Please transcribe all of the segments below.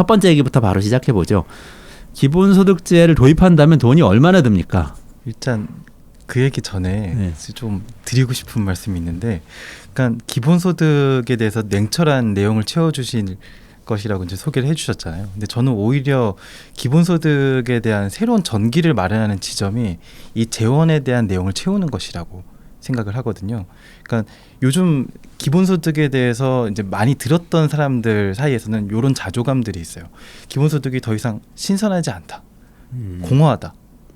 첫 번째 얘기부터 바로 시작해 보죠. 기본소득제를 도입한다면 돈이 얼마나 듭니까? 일단 그 얘기 전에 좀 드리고 싶은 말씀이 있는데, 그러니까 기본소득에 대해서 냉철한 내용을 채워주신 것이라고 이제 소개를 해주셨잖아요. 근데 저는 오히려 기본소득에 대한 새로운 전기를 마련하는 지점이 이 재원에 대한 내용을 채우는 것이라고 생각을 하거든요. 그러니까 요즘 기본소득에 대해서 이제 많이 들었던 사람들 사이에서는 이런 자조감들이 있어요. 기본소득이 더 이상 신선하지 않다, 공허하다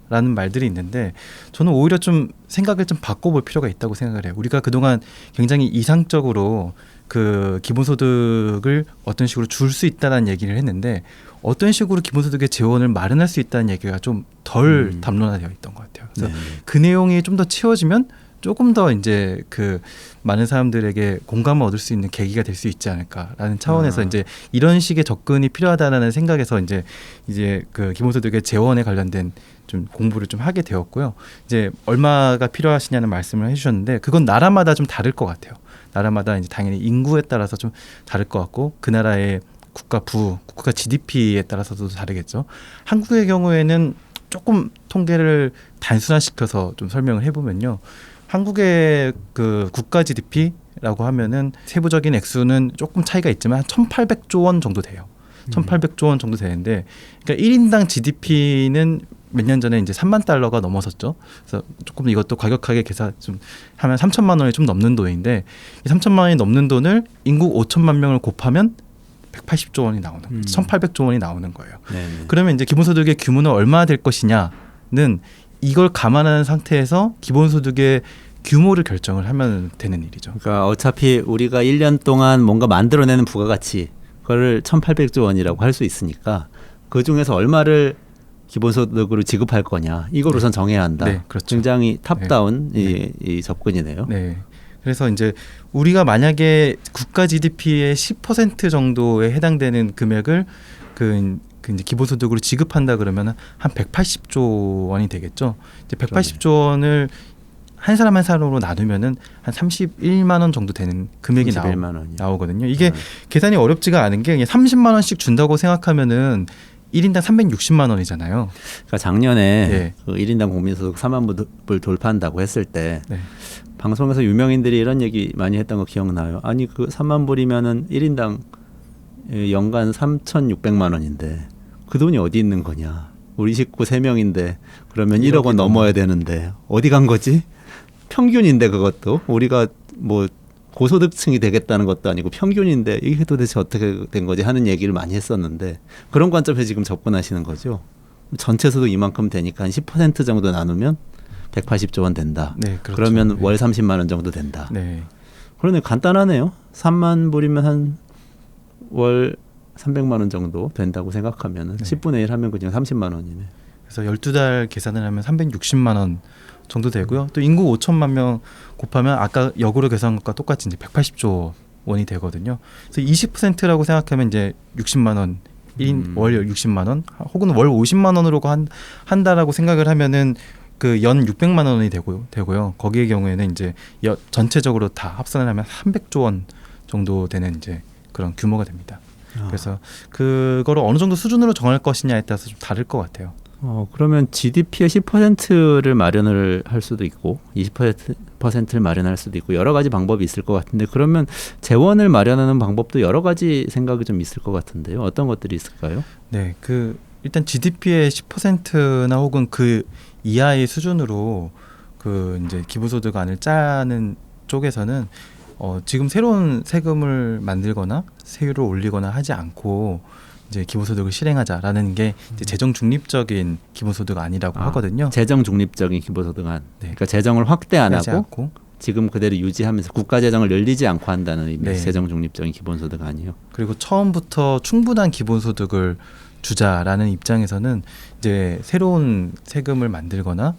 라는 말들이 있는데, 저는 오히려 좀 생각을 좀 바꿔볼 필요가 있다고 생각을 해요. 우리가 그동안 굉장히 이상적으로 그 기본소득을 어떤 식으로 줄 수 있다는 얘기를 했는데, 어떤 식으로 기본소득의 재원을 마련할 수 있다는 얘기가 좀 덜 담론화되어 있던 것 같아요. 그래서 그 내용이 좀 더 채워지면 조금 더 이제 그 많은 사람들에게 공감을 얻을 수 있는 계기가 될 수 있지 않을까라는 차원에서 이제 이런 식의 접근이 필요하다는 생각에서 이제 그 기본소득의 재원에 관련된 좀 공부를 좀 하게 되었고요. 이제 얼마가 필요하시냐는 말씀을 해주셨는데, 그건 나라마다 좀 다를 것 같아요. 나라마다 이제 당연히 인구에 따라서 좀 다를 것 같고, 그 나라의 국가 GDP에 따라서도 다르겠죠. 한국의 경우에는 조금 통계를 단순화시켜서 좀 설명을 해보면요. 한국의 그 국가 GDP라고 하면은 세부적인 액수는 조금 차이가 있지만 한 1,800조 원 정도 돼요. 1,800조 원 정도 되는데, 그러니까 1인당 GDP는 몇 년 전에 이제 3만 달러가 넘어섰죠. 그래서 조금 이것도 과격하게 계산 좀 하면 3천만 원이 좀 넘는 돈인데, 이 3천만 원이 넘는 돈을 인구 5천만 명을 곱하면 180조 원이 나오는 거예요. 1,800조 원이 나오는 거예요. 그러면 이제 기본소득의 규모는 얼마나 될 것이냐는 이걸 감안하는 상태에서 기본소득의 규모를 결정을 하면 되는 일이죠. 그러니까 어차피 우리가 1년 동안 뭔가 만들어내는 부가가치, 그걸 1,800조 원이라고 할 수 있으니까 그 중에서 얼마를 기본소득으로 지급할 거냐, 이걸 우선 정해야 한다. 네, 그렇죠. 굉장히 탑다운 이 접근이네요. 네. 그래서 이제 우리가 만약에 국가 GDP의 10% 정도에 해당되는 금액을 그 이제 기본소득으로 지급한다 그러면 한 180조 원이 되겠죠. 이제 180조 원을 한 사람 한 사람으로 나누면은 한 31만 원 정도 되는 금액이 나오거든요. 이게 계산이 어렵지가 않은 게, 그냥 30만 원씩 준다고 생각하면은 1인당 360만 원이잖아요. 그러니까 작년에 그 1인당 국민소득 4만 불 돌파한다고 했을 때 방송에서 유명인들이 이런 얘기 많이 했던 거 기억나요? 아니 그 3만 불이면은 1인당 연간 3,600만 원인데 그 돈이 어디 있는 거냐? 우리 식구 3명인데 그러면 1억 원 넘어야 되는데 어디 간 거지? 평균인데 그것도 우리가 뭐 고소득층이 되겠다는 것도 아니고 평균인데 이게 도대체 어떻게 된 거지 하는 얘기를 많이 했었는데, 그런 관점에서 지금 접근하시는 거죠. 전체 소득 이만큼 되니까 한 10% 정도 나누면 180조 원 된다. 네, 그렇죠. 그러면 월 30만 원 정도 된다. 네. 그러네, 간단하네요. 3만 불이면 한 월 300만 원 정도 된다고 생각하면 10분의 1 하면 그냥 30만 원이네. 그래서 12달 계산을 하면 360만 원 정도 되고요. 또 인구 5천만 명 곱하면 아까 역으로 계산한 것과 똑같이 이제 180조 원이 되거든요. 그래서 20%라고 생각하면 이제 60만 원, 1인 월 60만 원, 혹은 월 50만 원으로 한다라고 생각을 하면은 그 연 600만 원이 되고요. 거기의 경우에는 이제 전체적으로 다 합산을 하면 300조 원 정도 되는 이제 그런 규모가 됩니다. 그래서 그거를 어느 정도 수준으로 정할 것이냐에 따라서 좀 다를 것 같아요. 그러면 GDP의 10%를 마련을 할 수도 있고 20%를 마련할 수도 있고 여러 가지 방법이 있을 것 같은데, 그러면 재원을 마련하는 방법도 여러 가지 생각이 좀 있을 것 같은데요. 어떤 것들이 있을까요? 네, 그 일단 GDP의 10%나 혹은 그 이하의 수준으로 그 이제 기본소득안을 짜는 쪽에서는 지금 새로운 세금을 만들거나 세율을 올리거나 하지 않고 이제 기본소득을 실행하자라는 게 이제 재정 중립적인 기본소득안이라고 하거든요. 재정 중립적인 기본소득안. 그러니까 재정을 확대 안 하고 지금 그대로 유지하면서 국가 재정을 늘리지 않고 한다는 의미의 재정 중립적인 기본소득안이요. 그리고 처음부터 충분한 기본소득을 주자라는 입장에서는 이제 새로운 세금을 만들거나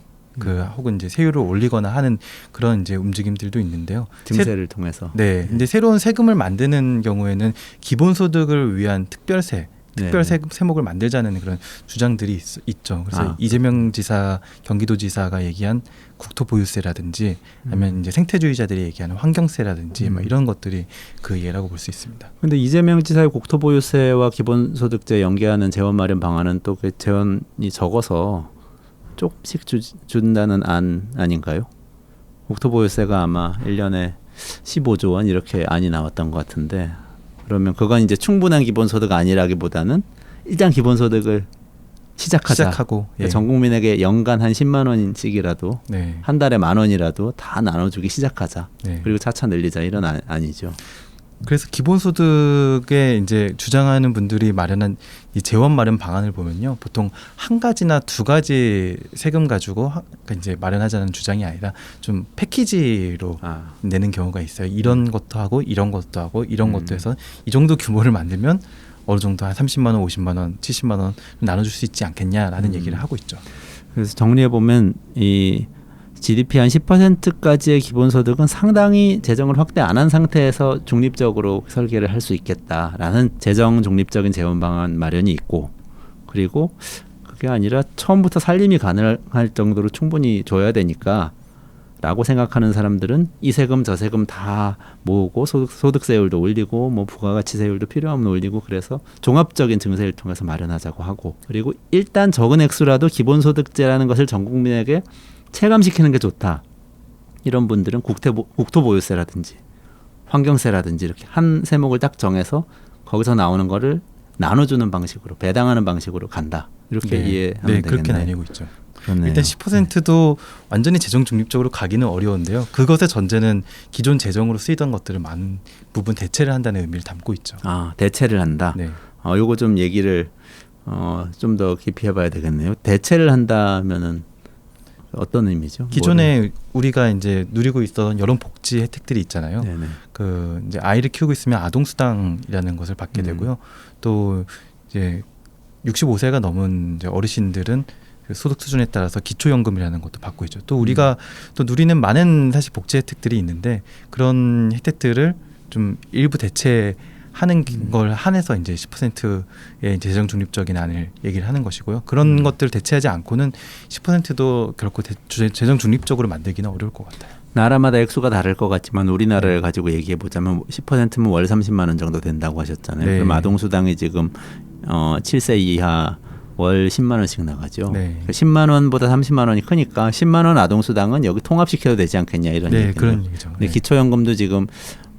혹은 이제 세율을 올리거나 하는 그런 이제 움직임들도 있는데요. 증세를 통해서. 이제 새로운 세금을 만드는 경우에는 기본소득을 위한 특별세 특별 세목을 만들자는 그런 주장들이 있죠. 그래서 이재명 지사, 경기도지사가 얘기한 국토보유세라든지 아니면 이제 생태주의자들이 얘기하는 환경세라든지 뭐 이런 것들이 그 예라고 볼 수 있습니다. 그런데 이재명 지사의 국토보유세와 기본소득세 연계하는 재원 마련 방안은 또 그 재원이 적어서 조금씩 준다는 안 아닌가요? 국토보유세가 아마 1년에 15조 원 이렇게 안이 나왔던 것 같은데 그러면 그건 이제 충분한 기본소득 아니라기보다는 일단 기본소득을 시작하고 예. 전 국민에게 연간 한 10만 원씩이라도 네. 한 달에 10,000원이라도 다 나눠주기 시작하자. 네. 그리고 차차 늘리자 이런 아니죠. 그래서 기본소득에 이제 주장하는 분들이 마련한 이 재원 마련 방안을 보면요, 보통 한 가지나 두 가지 세금 가지고 이제 마련하자는 주장이 아니라 좀 패키지로 내는 경우가 있어요. 이런 것도 하고 이런 것도 하고 이런 것도 해서 이 정도 규모를 만들면 어느 정도 한 30만 원, 50만 원, 70만 원 나눠줄 수 있지 않겠냐라는 얘기를 하고 있죠. 그래서 정리해 보면 이 GDP 한 10%까지의 기본소득은 상당히 재정을 확대 안 한 상태에서 중립적으로 설계를 할 수 있겠다라는 재정 중립적인 재원 방안 마련이 있고, 그리고 그게 아니라 처음부터 살림이 가능할 정도로 충분히 줘야 되니까 라고 생각하는 사람들은 이 세금 저 세금 다 모으고 소득세율도 올리고 뭐 부가가치세율도 필요하면 올리고 그래서 종합적인 증세를 통해서 마련하자고 하고, 그리고 일단 적은 액수라도 기본소득제라는 것을 전 국민에게 체감시키는 게 좋다. 이런 분들은 국토보유세라든지 환경세라든지 이렇게 한 세목을 딱 정해서 거기서 나오는 거를 나눠주는 방식으로 배당하는 방식으로 간다. 이렇게 이해하면 되겠네요. 그렇게 나뉘고 있죠. 그렇네요. 일단 10%도 완전히 재정 중립적으로 가기는 어려운데요. 그것의 전제는 기존 재정으로 쓰이던 것들을 많은 부분 대체를 한다는 의미를 담고 있죠. 대체를 한다. 네. 요거 좀 얘기를 좀 더 깊이 해봐야 되겠네요. 대체를 한다면은 어떤 의미죠? 기존에 우리가 이제 누리고 있었던 여러 복지 혜택들이 있잖아요. 네네. 그 이제 아이를 키우고 있으면 아동수당이라는 것을 받게 되고요. 또 이제 65세가 넘은 이제 어르신들은 그 소득 수준에 따라서 기초연금이라는 것도 받고 있죠. 또 우리가 또 누리는 많은 사실 복지 혜택들이 있는데 그런 혜택들을 좀 일부 대체하는 걸 한해서 이제 10%의 재정 중립적인 안을 얘기를 하는 것이고요. 그런 것들을 대체하지 않고는 10%도 결코 재정 중립적으로 만들기는 어려울 것 같아요. 나라마다 액수가 다를 것 같지만 우리나라를 가지고 얘기해 보자면 10%면 월 30만 원 정도 된다고 하셨잖아요. 네. 그럼 아동수당이 지금 7세 이하 월 10만 원씩 나가죠. 네. 10만 원보다 30만 원이 크니까 10만 원 아동수당은 여기 통합시켜도 되지 않겠냐 이런 얘기예요. 그런 얘기죠. 근데 기초연금도 지금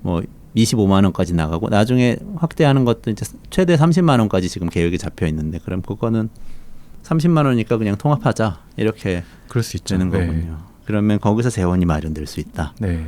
뭐 25만 원까지 나가고 나중에 확대하는 것도 이제 최대 30만 원까지 지금 계획이 잡혀 있는데 그럼 그거는 30만 원이니까 그냥 통합하자 이렇게 그럴 수 있죠. 되는 거군요. 그러면 거기서 재원이 마련될 수 있다. 네.